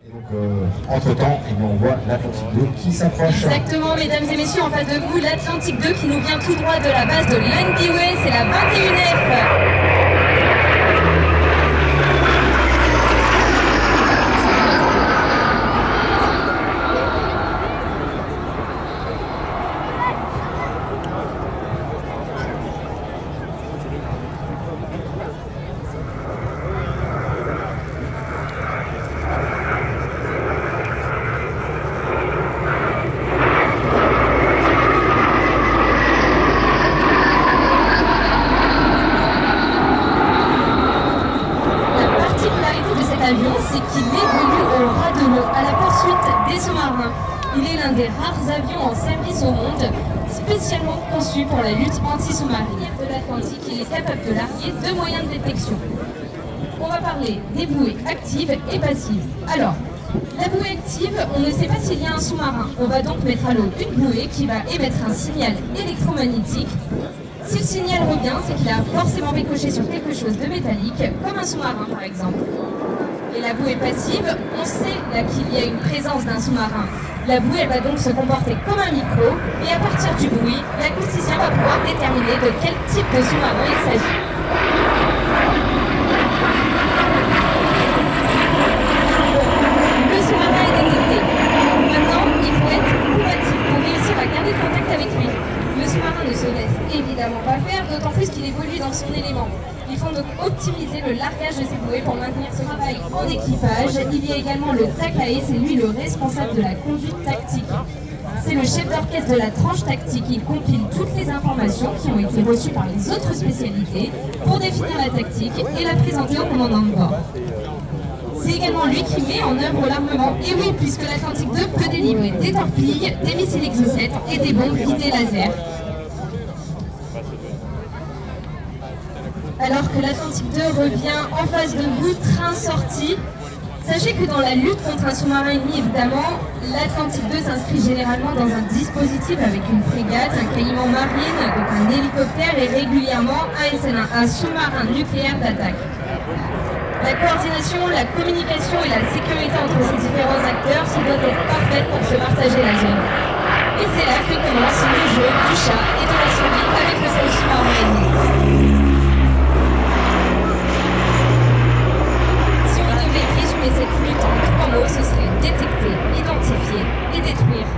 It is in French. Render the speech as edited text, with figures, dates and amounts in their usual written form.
Et donc, entre-temps, on voit l'Atlantique 2 qui s'approche. Exactement, mesdames et messieurs, en face de vous, l'Atlantique 2 qui nous vient tout droit de la base de Landiway, c'est la 21F. C'est qu'il évolue au ras de l'eau, à la poursuite des sous-marins. Il est l'un des rares avions en service au monde, spécialement conçu pour la lutte anti-sous-marine de l'Atlantique. Il est capable de larguer deux moyens de détection. On va parler des bouées actives et passives. Alors, la bouée active, on ne sait pas s'il y a un sous-marin. On va donc mettre à l'eau une bouée qui va émettre un signal électromagnétique. Si le signal revient, c'est qu'il a forcément ricoché sur quelque chose de métallique, comme un sous-marin par exemple. Et la bouée passive, on sait là qu'il y a une présence d'un sous-marin. La bouée, elle va donc se comporter comme un micro, et à partir du bruit, l'acousticien va pouvoir déterminer de quel type de sous-marin il s'agit. Le sous-marin est détecté. Maintenant, il faut être combatif pour réussir à garder contact avec lui. Le sous-marin ne se laisse évidemment pas faire, d'autant plus qu'il évolue dans son élément. Il faut donc optimiser le largage de ces bouées pour maintenir ce travail en équipage. Il y a également le TACAE, c'est lui le responsable de la conduite tactique. C'est le chef d'orchestre de la tranche tactique. Il compile toutes les informations qui ont été reçues par les autres spécialités pour définir la tactique et la présenter au commandant de bord. C'est également lui qui met en œuvre l'armement. Et oui, puisque l'Atlantique 2 peut délivrer des torpilles, des missiles Exocet et des bombes guidées laser. Alors que l'Atlantique 2 revient en face de vous, train sorti. Sachez que dans la lutte contre un sous-marin ennemi, évidemment, l'Atlantique 2 s'inscrit généralement dans un dispositif avec une frégate, un caïman marine, donc un hélicoptère et régulièrement un SN1, un sous-marin nucléaire d'attaque. La coordination, la communication et la sécurité entre ces différents acteurs se doit être parfaite pour se partager la zone. Et c'est là que commence le jeu du chat et de la souris avec le seul sous-marin ennemi. Et cette lutte en 3 mots, ce serait détecter, identifier et détruire.